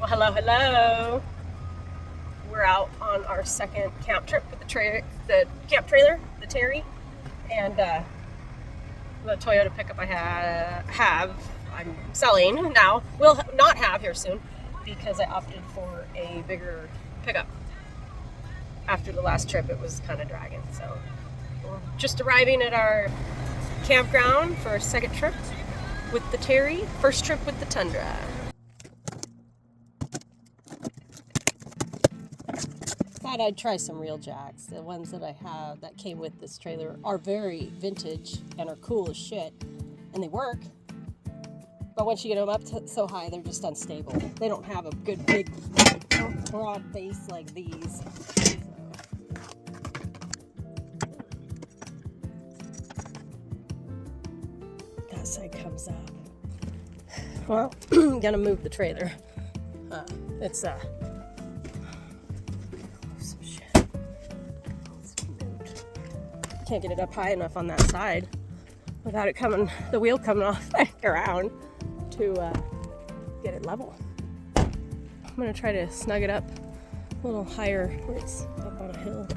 Well, hello, hello. We're out on our second camp trip with the camp trailer, the Terry, and the Toyota pickup I'm selling now. Will not have here soon because I opted for a bigger pickup. After the last trip, it was kind of dragging. So we're just arriving at our campground for our second trip with the Terry. First trip with the Tundra. Thought I'd try some real jacks. The ones that I have that came with this trailer are very vintage and are cool as shit, and they work. But once you get them up so high, they're just unstable. They don't have a good big broad base like these. That side comes up. Well, I'm gonna move the trailer. It's can't get it up high enough on that side without it the wheel coming off back around to get it level. I'm gonna try to snug it up a little higher where it's up on a hill.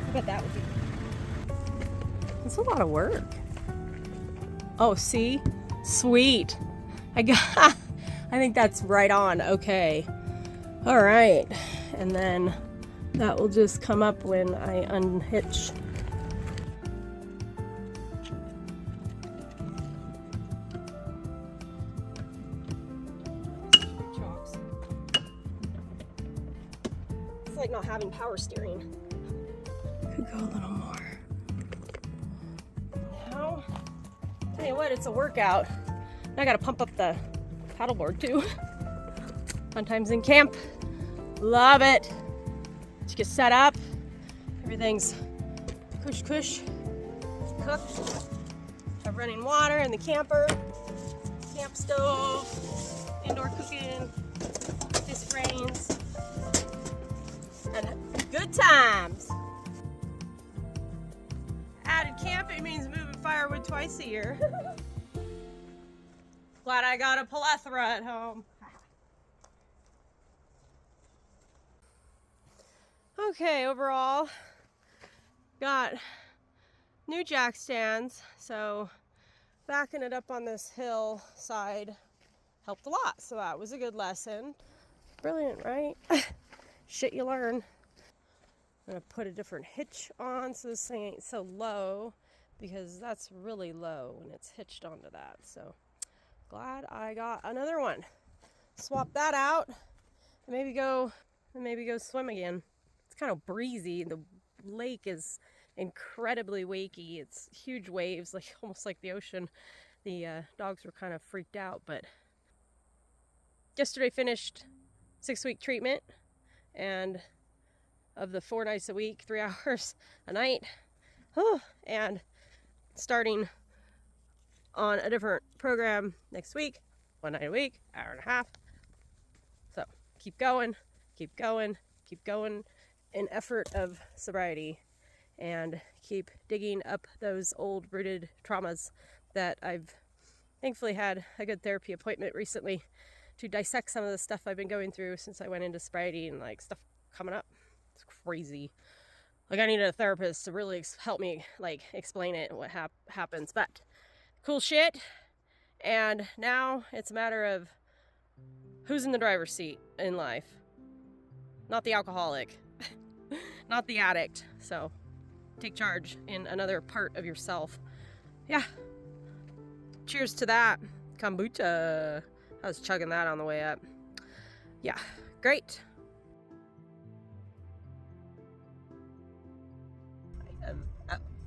I bet that would be. It's a lot of work. Oh, see? Sweet. I think that's right on. Okay. All right. And then that will just come up when I unhitch. It's like not having power steering. Could go a little more. Now, tell you what, it's a workout. Now I gotta pump up the paddleboard too. Fun times in camp. Love it. Just get set up. Everything's cush. Cooked. Have running water in the camper. Camp stove. Indoor cooking. Disc rains. And good times. Added camping means moving firewood twice a year. Glad I got a plethora at home. Okay, overall, got new jack stands, so backing it up on this hill side helped a lot, so that was a good lesson. Brilliant, right? Shit you learn. I'm gonna put a different hitch on so this thing ain't so low, because that's really low when it's hitched onto that. So glad I got another one. Swap that out and maybe go swim again. It's kind of breezy. The lake is incredibly wakey. It's huge waves, like almost like the ocean. The dogs were kind of freaked out, but yesterday finished 6-week treatment, and of the 4 nights a week, 3 hours a night, and starting on a different program next week, 1 night a week, hour and a half. So keep going in effort of sobriety, and keep digging up those old rooted traumas that I've thankfully had a good therapy appointment recently to dissect some of the stuff I've been going through since I went into sobriety, and like stuff coming up. It's crazy. Like I needed a therapist to really help me like explain it and what happens, but cool shit. And now it's a matter of who's in the driver's seat in life. Not the alcoholic, not the addict. So take charge in another part of yourself. Yeah. Cheers to that. Kombucha. I was chugging that on the way up. Yeah, great. I am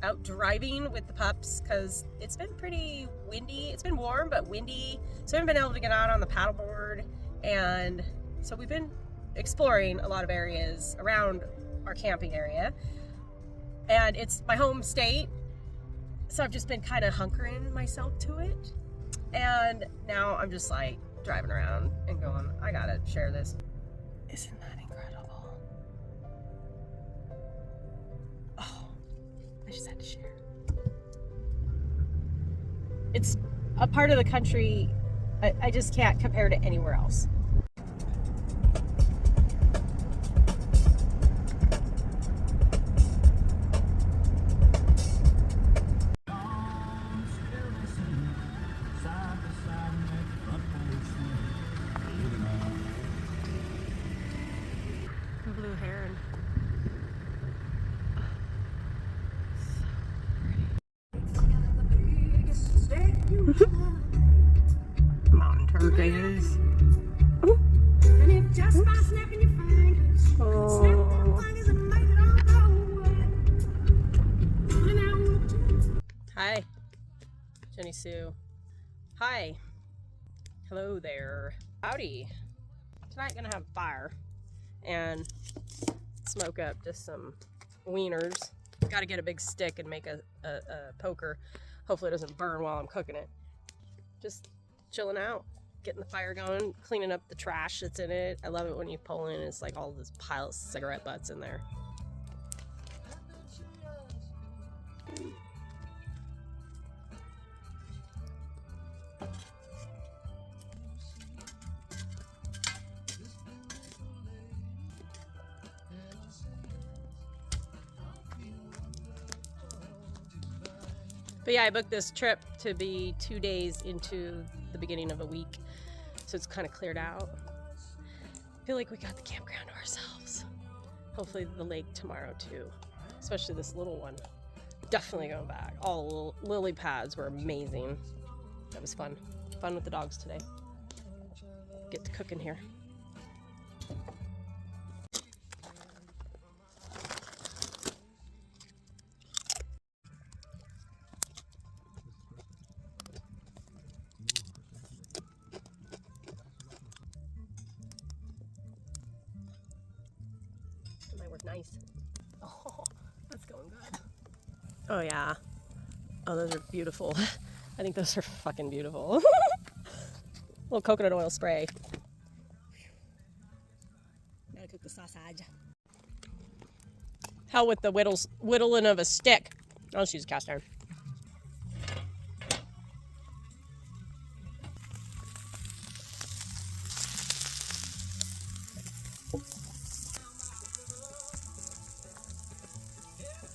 out driving with the pups because it's been pretty windy. It's been warm but windy, so I haven't been able to get out on the paddleboard, and so we've been exploring a lot of areas around our camping area, and it's my home state, so I've just been kind of hunkering myself to it, and now I'm just like driving around and going, I gotta share this. Isn't that incredible? Oh, I just had to share. It's a part of the country I just can't compare to anywhere else. Blue heron. Mountain turkeys. Hi, Jenny Sue. Hi. Hello there. Howdy. Tonight gonna have fire and smoke up just some wieners. Gotta get a big stick and make a poker. Hopefully it doesn't burn while I'm cooking it. Just chilling out, getting the fire going, cleaning up the trash that's in it. I love it when you pull in, it's like all this pile of cigarette butts in there. But yeah, I booked this trip to be 2 days into the beginning of a week, so it's kind of cleared out. I feel like we got the campground to ourselves. Hopefully the lake tomorrow too, especially this little one. Definitely going back. All lily pads were amazing. That was fun. Fun with the dogs today. Get to cooking here. Nice. Oh, that's going good. Oh yeah. Oh, those are beautiful. I think those are fucking beautiful. Little coconut oil spray. Gotta cook the sausage. Hell with the whittling of a stick. I'll just use cast iron.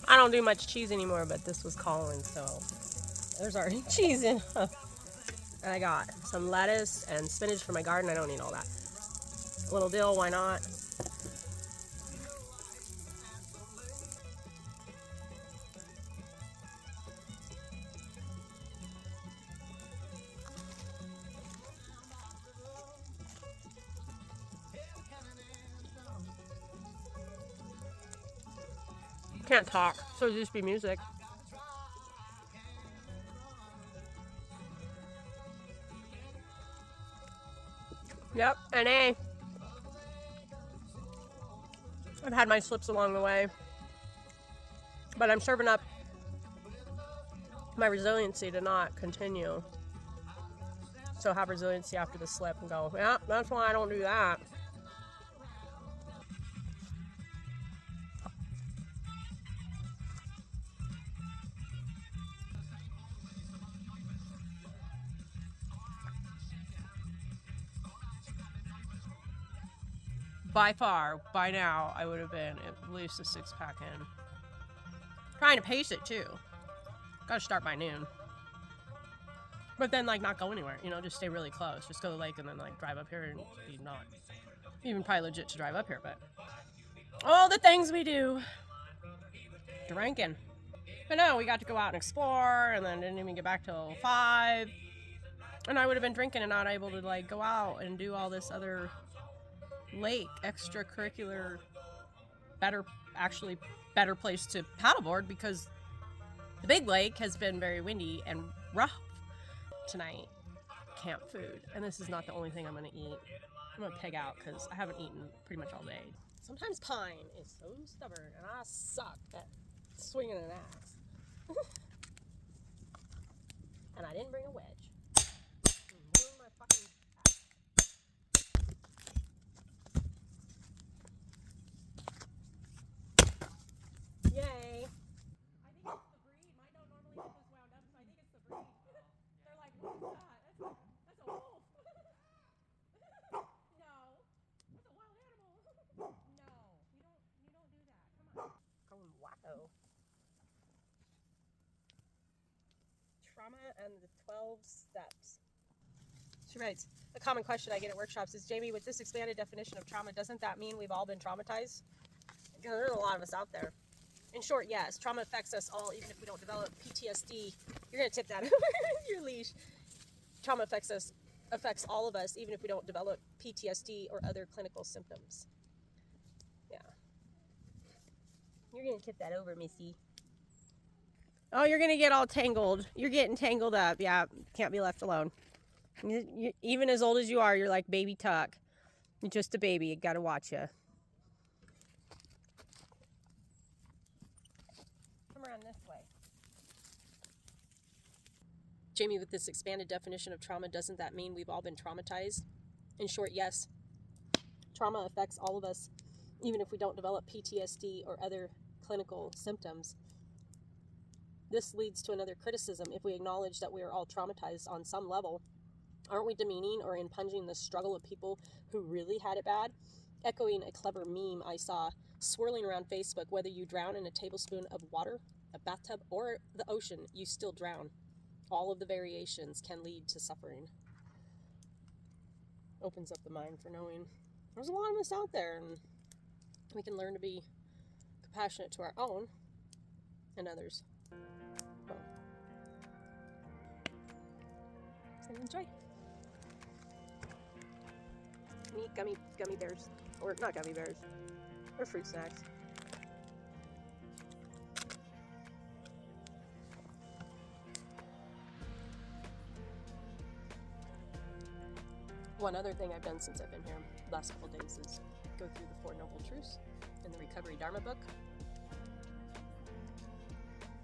I don't do much cheese anymore, but this was calling, so there's already cheese in. And I got some lettuce and spinach for my garden. I don't need all that. A little dill, why not? Can't talk, so just be music. Yep, NA. I've had my slips along the way, but I'm serving up my resiliency to not continue. So have resiliency after the slip and go, yeah, that's why I don't do that. By far, by now, I would have been at least a 6-pack in. Trying to pace it too. Gotta start by noon. But then, like, not go anywhere, you know, just stay really close. Just go to the lake and then, like, drive up here and be not even probably legit to drive up here, but all the things we do. Drinking. But no, we got to go out and explore and then didn't even get back till 5. And I would have been drinking and not able to, like, go out and do all this other lake extracurricular better place to paddleboard because The big lake has been very windy and rough tonight. Camp food. And this is not the only thing I'm going to eat. I'm going to pig out because I haven't eaten pretty much all day. Sometimes Pine is so stubborn and I suck at swinging an axe. And I didn't bring a wedge. Ruin my fucking axe. Yay. I think it's the breed. Mine don't normally get this wound up, so I think it's the breed. They're like, what is that? That's a wolf. No. That's a wild animal. No. You don't do that. Come on. Going wacko. Trauma and the 12 steps. She writes, a common question I get at workshops is, Jamie, with this expanded definition of trauma, doesn't that mean we've all been traumatized? Because there's a lot of us out there. In short, yes, trauma affects us all, even if we don't develop PTSD. You're going to tip that over your leash. Trauma affects all of us, even if we don't develop PTSD or other clinical symptoms. Yeah. You're going to tip that over, Missy. Oh, you're going to get all tangled. You're getting tangled up. Yeah, can't be left alone. Even as old as you are, you're like baby Tuck. You're just a baby. You got to watch you. Come around this way. Jamie, with this expanded definition of trauma, doesn't that mean we've all been traumatized? In short, yes. Trauma affects all of us, even if we don't develop PTSD or other clinical symptoms. This leads to another criticism. If we acknowledge that we are all traumatized on some level, aren't we demeaning or impugning the struggle of people who really had it bad? Echoing a clever meme I saw swirling around Facebook, whether you drown in a tablespoon of water, a bathtub, or the ocean, you still drown. All of the variations can lead to suffering. Opens up the mind for knowing there's a lot of us out there, and we can learn to be compassionate to our own and others. Well, and enjoy. And eat gummy bears, or not gummy bears, or fruit snacks. One other thing I've done since I've been here the last couple days is go through the Four Noble Truths in the Recovery Dharma book.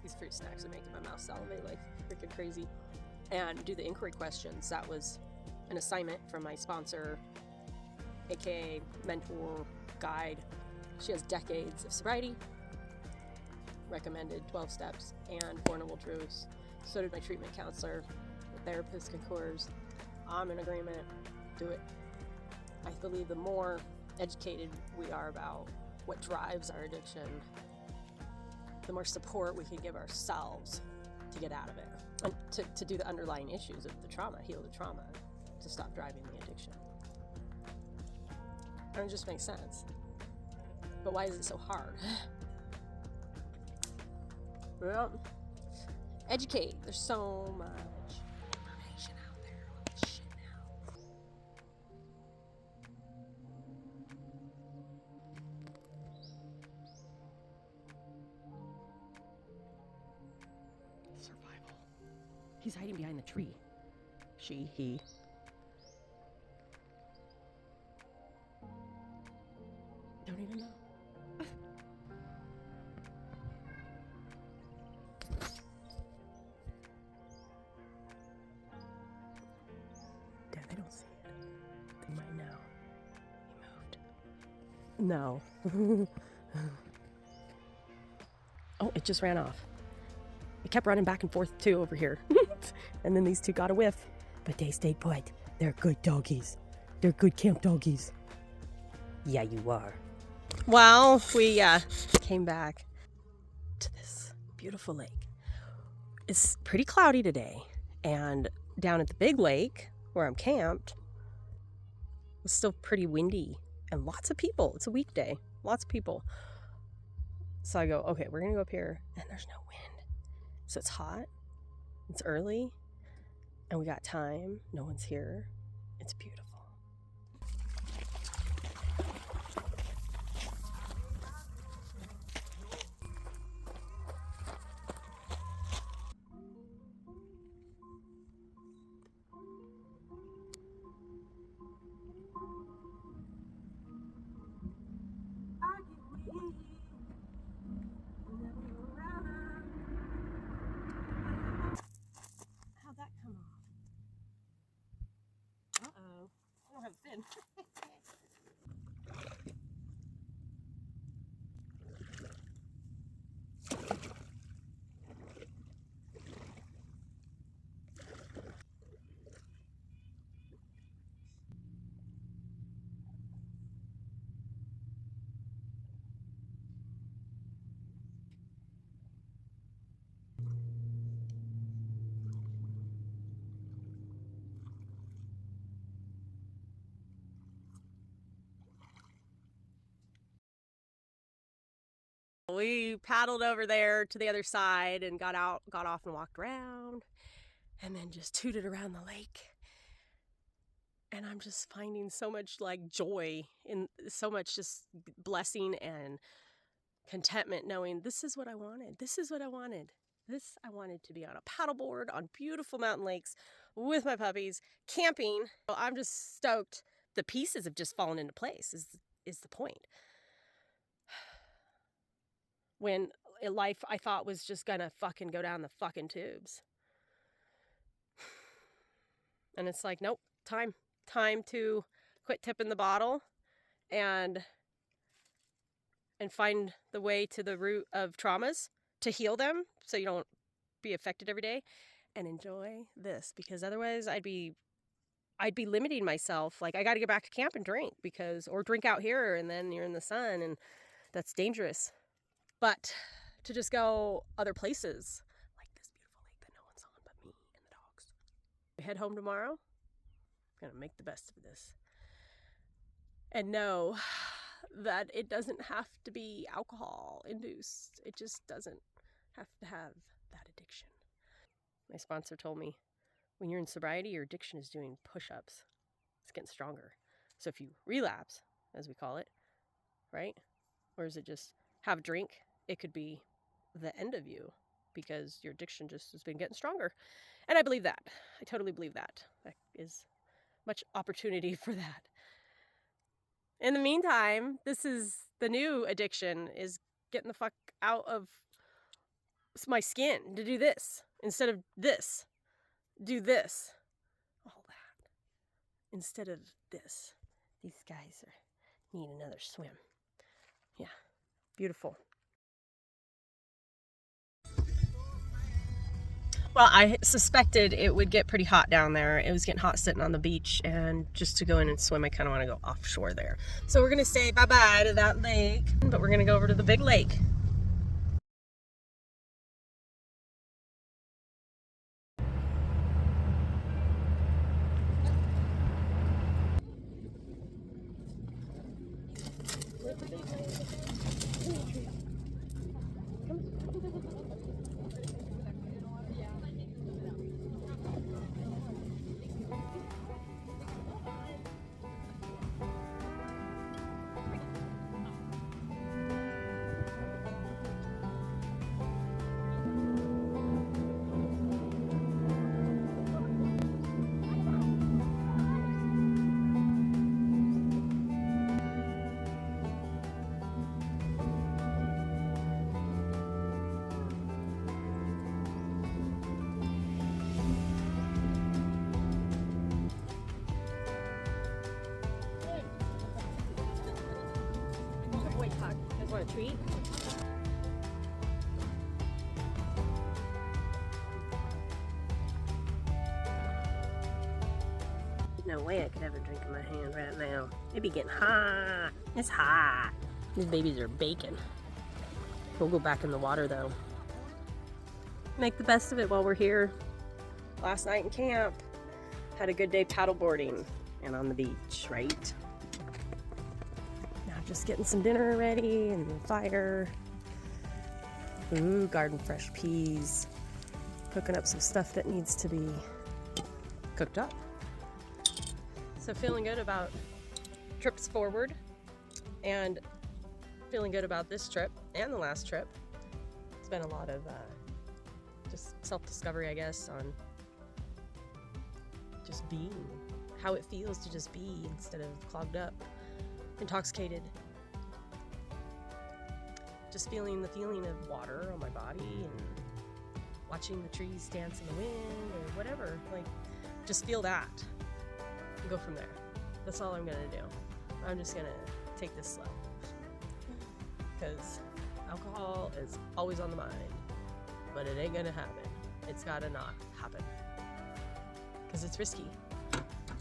These fruit snacks are making my mouth salivate like freaking crazy. And do the inquiry questions. That was an assignment from my sponsor, aka mentor, guide. She has decades of sobriety, recommended 12 steps and Four Noble Truths. So did my treatment counselor, the therapist concurs. I'm in agreement. Do it. I believe the more educated we are about what drives our addiction, the more support we can give ourselves to get out of it, and to do the underlying issues of the trauma, heal the trauma, to stop driving the addiction. And it just makes sense. But why is it so hard? Well, educate. There's so much information out there on this shit now. Survival. He's hiding behind the tree. She, he. Don't even know. Damn, they don't see it. They might now. He moved. No. Oh, it just ran off. It kept running back and forth too over here. And then these two got a whiff. But they stayed put. They're good doggies. They're good camp doggies. Yeah, you are. Well, we came back to this beautiful lake. It's pretty cloudy today. And down at the big lake, where I'm camped, it was still pretty windy. And lots of people. It's a weekday. Lots of people. So I go, okay, we're going to go up here. And there's no wind. So it's hot. It's early. And we got time. No one's here. It's beautiful. I don't have a fin. We paddled over there to the other side and got off and walked around and then just tooted around the lake. And I'm just finding so much like joy in so much just blessing and contentment knowing this is what I wanted. This is what I wanted. I wanted to be on a paddleboard on beautiful mountain lakes with my puppies, camping. I'm just stoked. The pieces have just fallen into place is the point. When life I thought was just gonna fucking go down the fucking tubes. And it's like, nope, time to quit tipping the bottle and find the way to the root of traumas to heal them so you don't be affected every day and enjoy this, because otherwise I'd be limiting myself. Like, I got to get back to camp and drink or drink out here and then you're in the sun and that's dangerous. But to just go other places like this beautiful lake that no one's on but me and the dogs. We head home tomorrow. I'm gonna make the best of this and know that it doesn't have to be alcohol induced. It just doesn't have to have that addiction. My sponsor told me, when you're in sobriety, your addiction is doing push-ups. It's getting stronger. So if you relapse, as we call it, right? Or is it just have a drink? It could be the end of you because your addiction just has been getting stronger. And I believe that. I totally believe that. There is much opportunity for that. In the meantime, this is the new addiction, is getting the fuck out of my skin to do this instead of this. Do this. All that. Instead of this. These guys need another swim. Yeah. Beautiful. Well, I suspected it would get pretty hot down there. It was getting hot sitting on the beach, and just to go in and swim, I kind of want to go offshore there. So we're going to say bye-bye to that lake, but we're going to go over to the big lake. Want a treat? No way I could have a drink in my hand right now. It'd be getting hot. It's hot. These babies are baking. We'll go back in the water though. Make the best of it while we're here. Last night in camp, had a good day paddleboarding and on the beach, right? Just getting some dinner ready and the fire. Ooh, garden fresh peas. Cooking up some stuff that needs to be cooked up. So feeling good about trips forward and feeling good about this trip and the last trip. It's been a lot of just self-discovery, I guess, on just being, how it feels to just be instead of clogged up, intoxicated. Just feeling the feeling of water on my body and watching the trees dance in the wind or whatever. Like, just feel that and go from there. That's all I'm gonna do. I'm just gonna take this slow. Because alcohol is always on the mind. But it ain't gonna happen. It's gotta not happen. Because it's risky.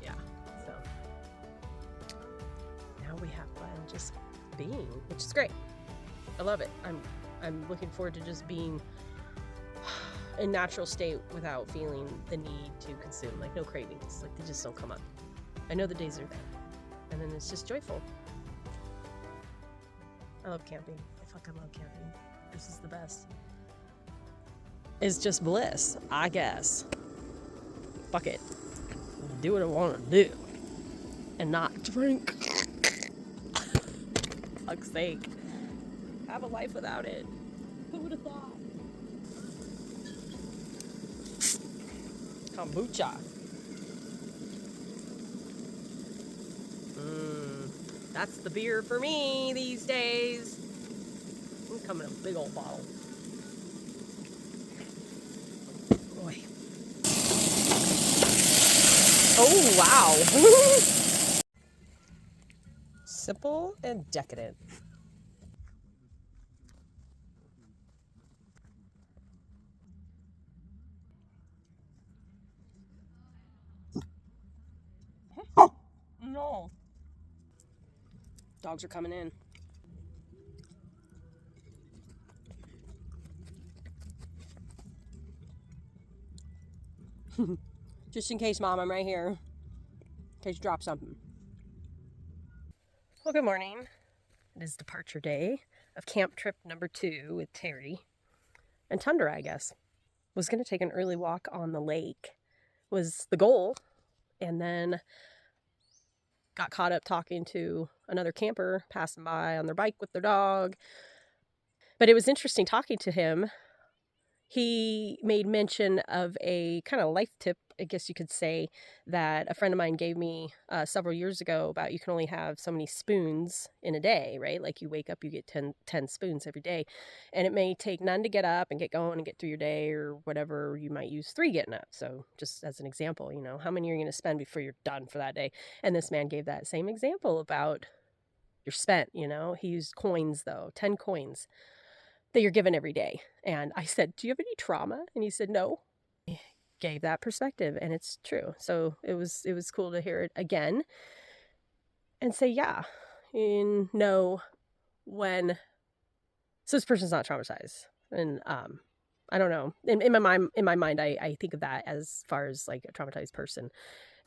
Yeah, so. Now we have fun just being, which is great. I love it. I'm looking forward to just being in natural state without feeling the need to consume, like no cravings, like they just don't come up. I know the days are there, and then it's just joyful. I love camping. I fucking love camping. This is the best. It's just bliss, I guess. Fuck it. Do what I want to do, and not drink. Fuck's sake. Have a life without it. Who would have thought? Kombucha. That's the beer for me these days. It's coming in a big old bottle. Boy. Oh, wow. Simple and decadent. No. Dogs are coming in. Just in case, Mom, I'm right here. In case you drop something. Well, good morning. It is departure day of camp trip number 2 with Terry and Tundra, I guess. Was going to take an early walk on the lake was the goal, and then got caught up talking to another camper passing by on their bike with their dog. But it was interesting talking to him. He made mention of a kind of life tip, I guess you could say, that a friend of mine gave me several years ago about you can only have so many spoons in a day, right? Like you wake up, you get 10 spoons every day. And it may take none to get up and get going and get through your day or whatever. You might use 3 getting up. So just as an example, how many are you going to spend before you're done for that day? And this man gave that same example about you're spent, He used coins, though, 10 coins. That you're given every day. And I said, do you have any trauma? And he said, no. He gave that perspective, and it's true. So it was cool to hear it again and say, yeah, when, so this person's not traumatized. And I don't know. In my mind, I think of that as far as like a traumatized person,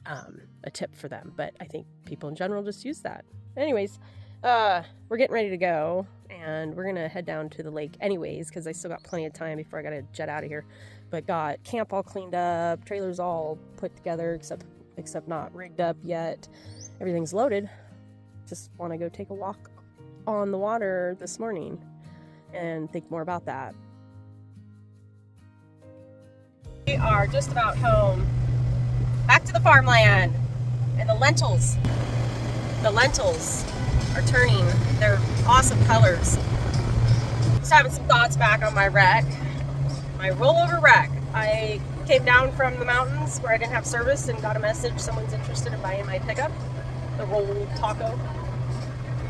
a tip for them. But I think people in general just use that. Anyways, we're getting ready to go, and we're going to head down to the lake anyways, because I still got plenty of time before I got to jet out of here. But got camp all cleaned up, trailers all put together, except not rigged up yet. Everything's loaded. Just want to go take a walk on the water this morning and think more about that. We are just about home. Back to the farmland. And the lentils are turning their awesome colors. Just having some thoughts back on my wreck, my rollover wreck. I came down from the mountains where I didn't have service and got a message someone's interested in buying my pickup, the roll taco.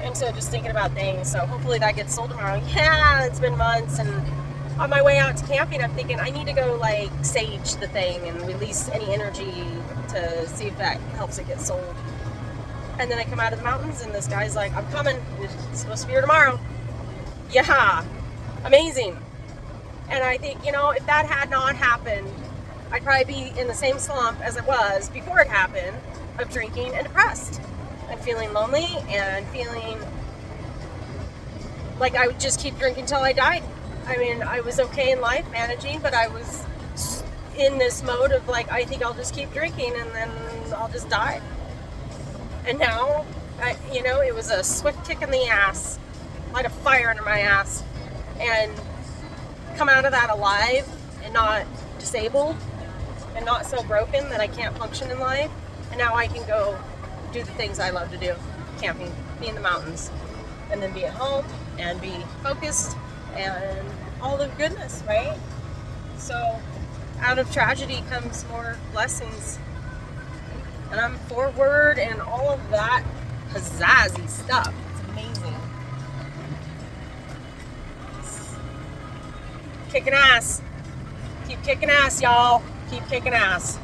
And so just thinking about things. So hopefully that gets sold tomorrow. Yeah, it's been months, and on my way out to camping, I'm thinking I need to go like sage the thing and release any energy to see if that helps it get sold. And then I come out of the mountains, and this guy's like, I'm coming. It's supposed to be here tomorrow. Yeah, amazing. And I think, if that had not happened, I'd probably be in the same slump as I was before it happened, of drinking and depressed and feeling lonely and feeling like I would just keep drinking till I died. I mean, I was okay in life managing, but I was in this mode of like, I think I'll just keep drinking and then I'll just die. And now, it was a swift kick in the ass, light a fire under my ass, and come out of that alive and not disabled and not so broken that I can't function in life. And now I can go do the things I love to do, camping, be in the mountains, and then be at home and be focused and all the goodness, right? So out of tragedy comes more blessings. and I'm forward and all of that pizzazzy stuff. It's amazing. Kicking ass. Keep kicking ass, y'all. Keep kicking ass.